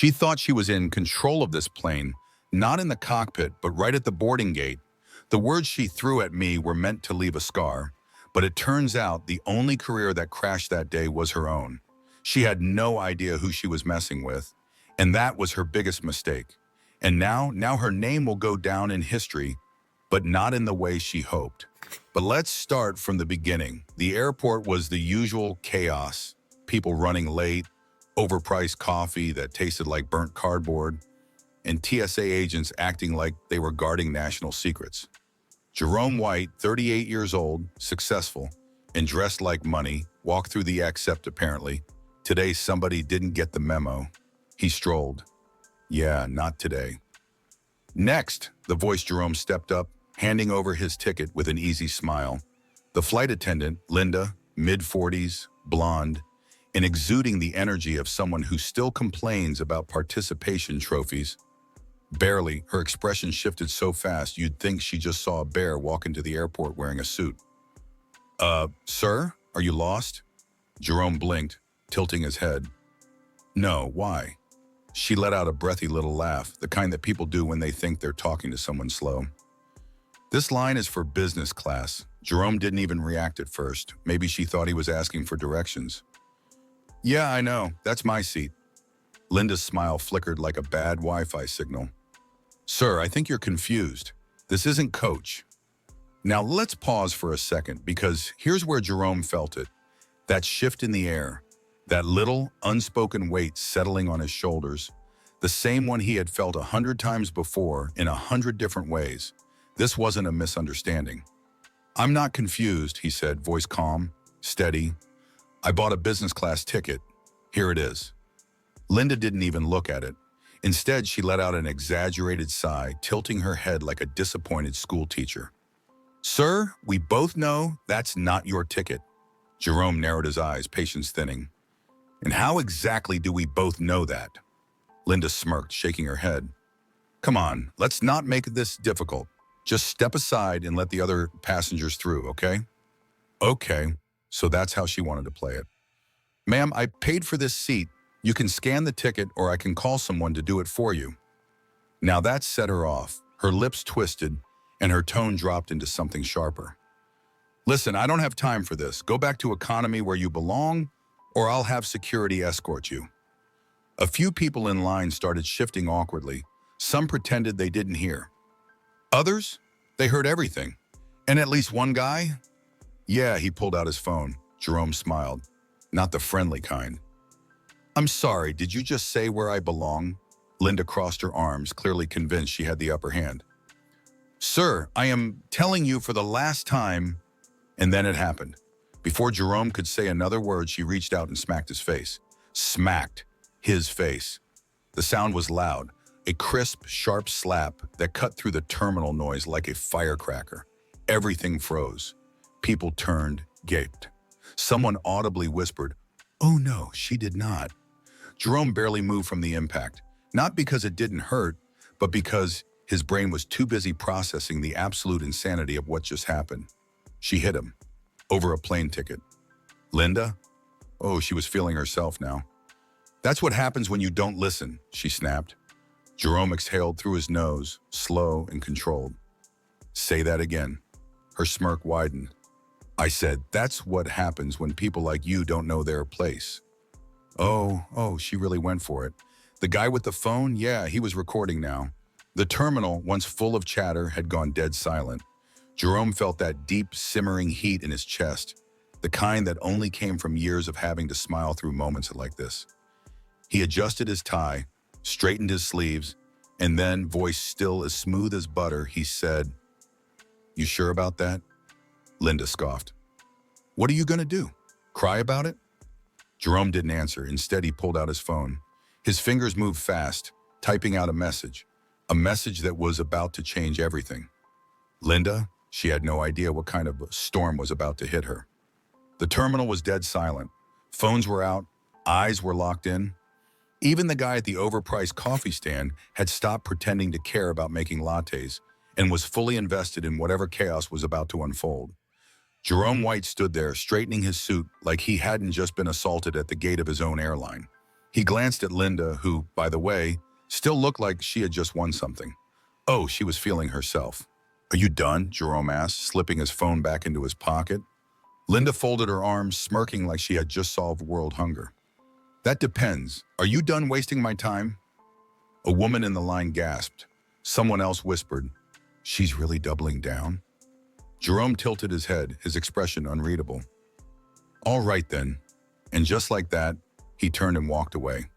She thought she was in control of this plane, not in the cockpit, but right at the boarding gate. The words she threw at me were meant to leave a scar, but it turns out the only career that crashed that day was her own. She had no idea who she was messing with, and that was her biggest mistake. And now her name will go down in history, but not in the way she hoped. But let's start from the beginning. The airport was the usual chaos. People running late, overpriced coffee that tasted like burnt cardboard, and TSA agents acting like they were guarding national secrets. Jerome White, 38 years old, successful, and dressed like money, walked through the except apparently. Today somebody didn't get the memo. He strolled. Yeah, not today. Next, the voice Jerome stepped up, handing over his ticket with an easy smile. The flight attendant, Linda, mid-40s, blonde, and exuding the energy of someone who still complains about participation trophies. Barely, her expression shifted so fast you'd think she just saw a bear walk into the airport wearing a suit. Sir, are you lost? Jerome blinked, tilting his head. No, why? She let out a breathy little laugh, the kind that people do when they think they're talking to someone slow. This line is for business class. Jerome didn't even react at first. Maybe she thought he was asking for directions. Yeah, I know. That's my seat. Linda's smile flickered like a bad Wi-Fi signal. Sir, I think you're confused. This isn't coach. Now let's pause for a second because here's where Jerome felt it. That shift in the air, that little unspoken weight settling on his shoulders, the same one he had felt 100 times before in 100 different ways. This wasn't a misunderstanding. I'm not confused, he said, voice calm, steady. I bought a business class ticket. Here it is. Linda didn't even look at it. Instead, she let out an exaggerated sigh, tilting her head like a disappointed school teacher. Sir, we both know that's not your ticket. Jerome narrowed his eyes, patience thinning. And how exactly do we both know that? Linda smirked, shaking her head. Come on, let's not make this difficult. Just step aside and let the other passengers through, okay? Okay, so that's how she wanted to play it. Ma'am, I paid for this seat. You can scan the ticket or I can call someone to do it for you. Now that set her off. Her lips twisted and her tone dropped into something sharper. Listen, I don't have time for this. Go back to economy where you belong or I'll have security escort you. A few people in line started shifting awkwardly. Some pretended they didn't hear. Others, they heard everything. And at least one guy? Yeah, he pulled out his phone. Jerome smiled. Not the friendly kind. I'm sorry, did you just say where I belong? Linda crossed her arms, clearly convinced she had the upper hand. Sir, I am telling you for the last time. And then it happened. Before Jerome could say another word, she reached out and smacked his face. Smacked his face. The sound was loud, a crisp, sharp slap that cut through the terminal noise like a firecracker. Everything froze. People turned, gaped. Someone audibly whispered, "Oh no, she did not." Jerome barely moved from the impact, not because it didn't hurt, but because his brain was too busy processing the absolute insanity of what just happened. She hit him, over a plane ticket. Linda? Oh, she was feeling herself now. That's what happens when you don't listen, she snapped. Jerome exhaled through his nose, slow and controlled. Say that again. Her smirk widened. I said, that's what happens when people like you don't know their place. Oh, she really went for it. The guy with the phone, yeah, he was recording now. The terminal, once full of chatter, had gone dead silent. Jerome felt that deep, simmering heat in his chest, the kind that only came from years of having to smile through moments like this. He adjusted his tie, straightened his sleeves, and then, voice still as smooth as butter, he said, You sure about that? Linda scoffed. What are you gonna do? Cry about it? Jerome didn't answer. Instead, he pulled out his phone. His fingers moved fast, typing out a message that was about to change everything. Linda, she had no idea what kind of storm was about to hit her. The terminal was dead silent. Phones were out, eyes were locked in. Even the guy at the overpriced coffee stand had stopped pretending to care about making lattes and was fully invested in whatever chaos was about to unfold. Jerome White stood there, straightening his suit like he hadn't just been assaulted at the gate of his own airline. He glanced at Linda, who, by the way, still looked like she had just won something. Oh, she was feeling herself. Are you done? Jerome asked, slipping his phone back into his pocket. Linda folded her arms, smirking like she had just solved world hunger. That depends. Are you done wasting my time? A woman in the line gasped. Someone else whispered, she's really doubling down? Jerome tilted his head, his expression unreadable. All right then. And just like that, he turned and walked away.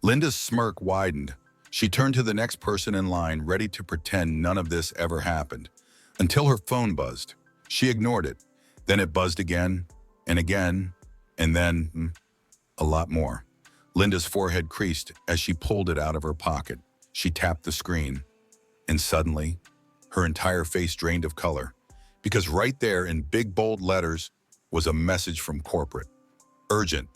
Linda's smirk widened. She turned to the next person in line, ready to pretend none of this ever happened, until her phone buzzed. She ignored it. Then it buzzed again, and then a lot more. Linda's forehead creased as she pulled it out of her pocket. She tapped the screen, and suddenly, her entire face drained of color, because right there in big bold letters was a message from corporate. Urgent.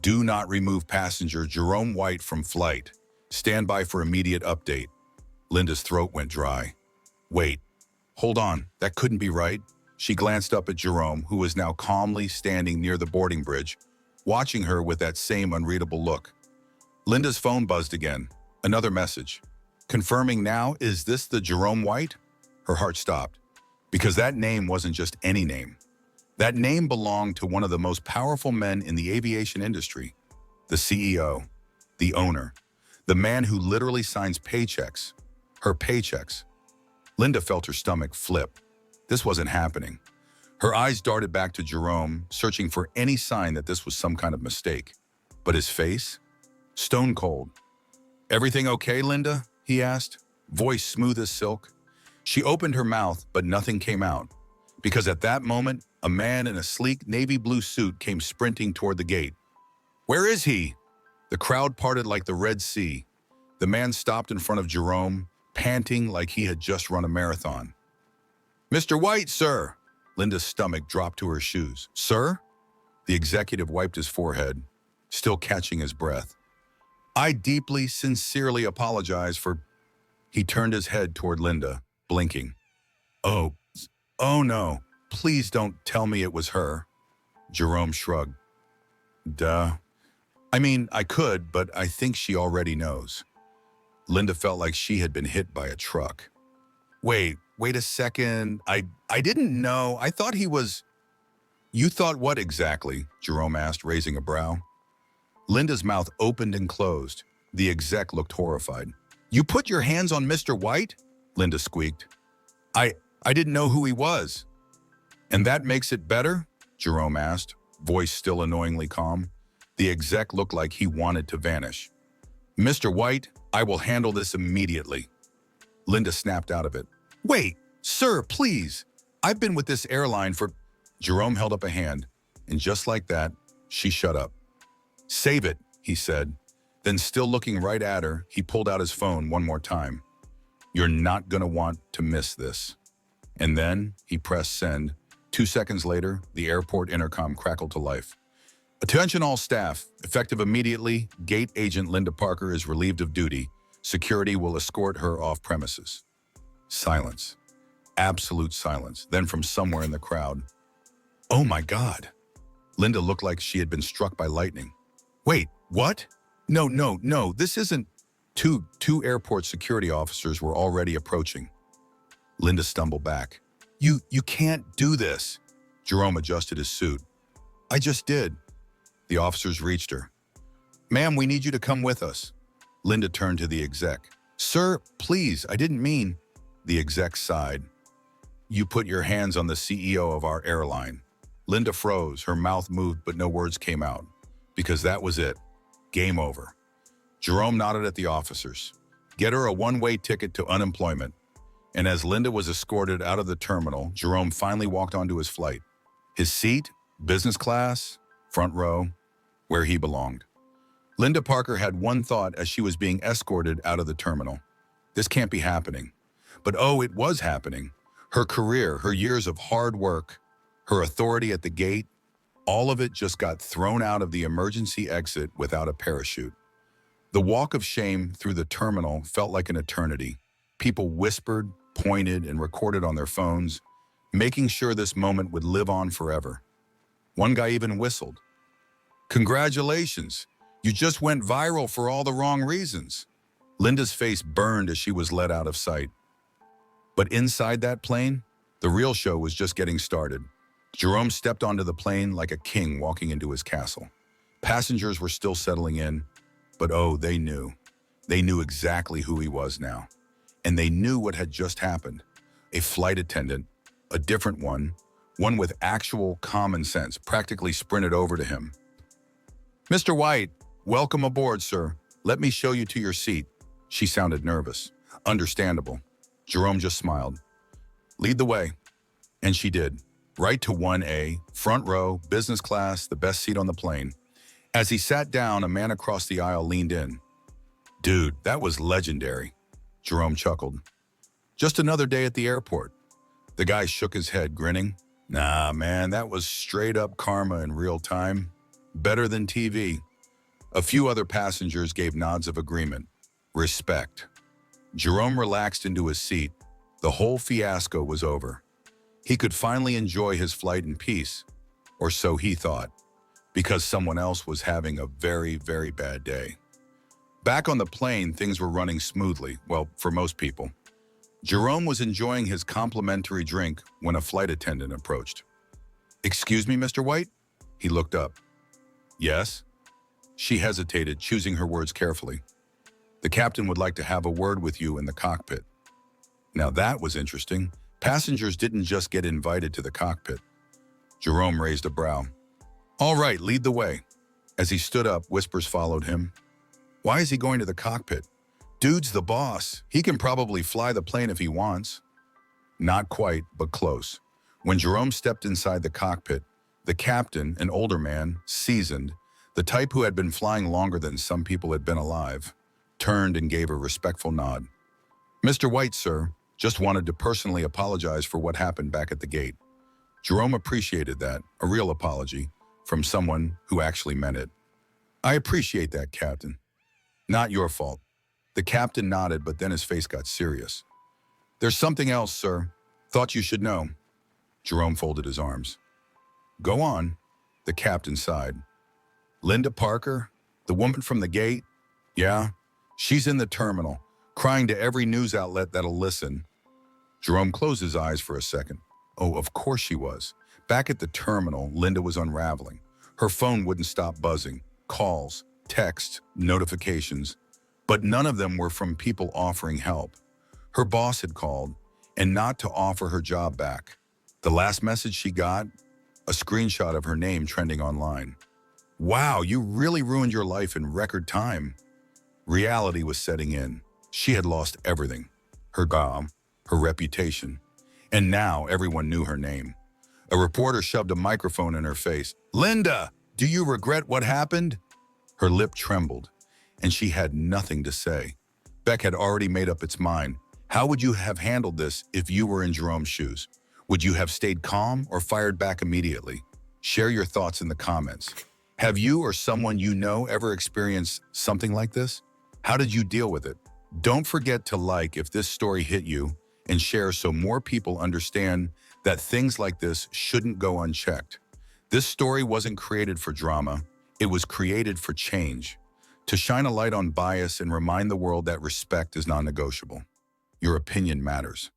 Do not remove passenger Jerome White from flight. Stand by for immediate update. Linda's throat went dry. Wait, hold on, that couldn't be right. She glanced up at Jerome, who was now calmly standing near the boarding bridge, watching her with that same unreadable look. Linda's phone buzzed again. Another message. Confirming now, is this the Jerome White? Her heart stopped, because that name wasn't just any name. That name belonged to one of the most powerful men in the aviation industry, the CEO, the owner, the man who literally signs paychecks, her paychecks. Linda felt her stomach flip. This wasn't happening. Her eyes darted back to Jerome, searching for any sign that this was some kind of mistake. But his face? Stone cold. Everything okay, Linda? He asked, voice smooth as silk. She opened her mouth, but nothing came out, because at that moment, a man in a sleek navy blue suit came sprinting toward the gate. Where is he? The crowd parted like the Red Sea. The man stopped in front of Jerome, panting like he had just run a marathon. Mr. White, sir! Linda's stomach dropped to her shoes. Sir? The executive wiped his forehead, still catching his breath. I deeply, sincerely apologize for... He turned his head toward Linda, blinking. Oh no, please don't tell me it was her. Jerome shrugged. Duh. I mean, I could, but I think she already knows. Linda felt like she had been hit by a truck. Wait a second. I didn't know. I thought he was... You thought what exactly? Jerome asked, raising a brow. Linda's mouth opened and closed. The exec looked horrified. You put your hands on Mr. White? Linda squeaked. I didn't know who he was. And that makes it better? Jerome asked, voice still annoyingly calm. The exec looked like he wanted to vanish. Mr. White, I will handle this immediately. Linda snapped out of it. Wait, sir, please. I've been with this airline for... Jerome held up a hand, and just like that, she shut up. Save it, he said. Then still looking right at her, he pulled out his phone one more time. You're not gonna want to miss this. And then he pressed send. 2 seconds later, the airport intercom crackled to life. Attention all staff. Effective immediately, gate agent Linda Parker is relieved of duty. Security will escort her off premises. Silence. Absolute silence. Then from somewhere in the crowd. Oh my God. Linda looked like she had been struck by lightning. Wait, what? No, this isn't... Two airport security officers were already approaching. Linda stumbled back. You can't do this. Jerome adjusted his suit. I just did. The officers reached her. Ma'am, we need you to come with us. Linda turned to the exec. Sir, please, I didn't mean... The exec sighed. You put your hands on the CEO of our airline. Linda froze, her mouth moved, but no words came out. Because that was it. Game over. Jerome nodded at the officers. Get her a one-way ticket to unemployment. And as Linda was escorted out of the terminal, Jerome finally walked onto his flight. His seat, business class, front row, where he belonged. Linda Parker had one thought as she was being escorted out of the terminal. This can't be happening. But oh, it was happening. Her career, her years of hard work, her authority at the gate, all of it just got thrown out of the emergency exit without a parachute. The walk of shame through the terminal felt like an eternity. People whispered, pointed, and recorded on their phones, making sure this moment would live on forever. One guy even whistled. Congratulations, You just went viral for all the wrong reasons. Linda's face burned as she was let out of sight. But inside that plane, the real show was just getting started. Jerome stepped onto the plane like a king walking into his castle. Passengers were still settling in, but oh, they knew. They knew exactly who he was now. And they knew what had just happened. A flight attendant, a different one with actual common sense, practically sprinted over to him. "Mr. White, welcome aboard, sir. Let me show you to your seat." She sounded nervous. Understandable. Jerome just smiled. "Lead the way." And she did. Right to 1A, front row, business class, the best seat on the plane. As he sat down, a man across the aisle leaned in. "Dude, that was legendary." Jerome chuckled. "Just another day at the airport." The guy shook his head, grinning. "Nah, man, that was straight up karma in real time. Better than TV." A few other passengers gave nods of agreement. Respect. Jerome relaxed into his seat. The whole fiasco was over. He could finally enjoy his flight in peace, or so he thought, because someone else was having a very, very bad day. Back on the plane, things were running smoothly, well, for most people. Jerome was enjoying his complimentary drink when a flight attendant approached. "Excuse me, Mr. White?" He looked up. "Yes?" She hesitated, choosing her words carefully. "The captain would like to have a word with you in the cockpit." Now that was interesting. Passengers didn't just get invited to the cockpit. Jerome raised a brow. "All right, lead the way." As he stood up, whispers followed him. "Why is he going to the cockpit? Dude's the boss. He can probably fly the plane if he wants." Not quite, but close. When Jerome stepped inside the cockpit, the captain, an older man, seasoned, the type who had been flying longer than some people had been alive, turned and gave a respectful nod. "Mr. White, sir, just wanted to personally apologize for what happened back at the gate." Jerome appreciated that, a real apology, from someone who actually meant it. "I appreciate that, Captain. Not your fault." The captain nodded, but then his face got serious. "There's something else, sir. Thought you should know." Jerome folded his arms. "Go on." The captain sighed. "Linda Parker, the woman from the gate? Yeah, she's in the terminal, crying to every news outlet that'll listen." Jerome closed his eyes for a second. Oh, of course she was. Back at the terminal, Linda was unraveling. Her phone wouldn't stop buzzing. Calls, texts, notifications. But none of them were from people offering help. Her boss had called, and not to offer her job back. The last message she got, a screenshot of her name trending online. "Wow, you really ruined your life in record time." Reality was setting in. She had lost everything. Her job, her reputation. And now everyone knew her name. A reporter shoved a microphone in her face. "Linda, do you regret what happened?" Her lip trembled, and she had nothing to say. Beck had already made up its mind. How would you have handled this if you were in Jerome's shoes? Would you have stayed calm or fired back immediately? Share your thoughts in the comments. Have you or someone you know ever experienced something like this? How did you deal with it? Don't forget to like if this story hit you and share so more people understand that things like this shouldn't go unchecked. This story wasn't created for drama. It was created for change. To shine a light on bias and remind the world that respect is non-negotiable. Your opinion matters.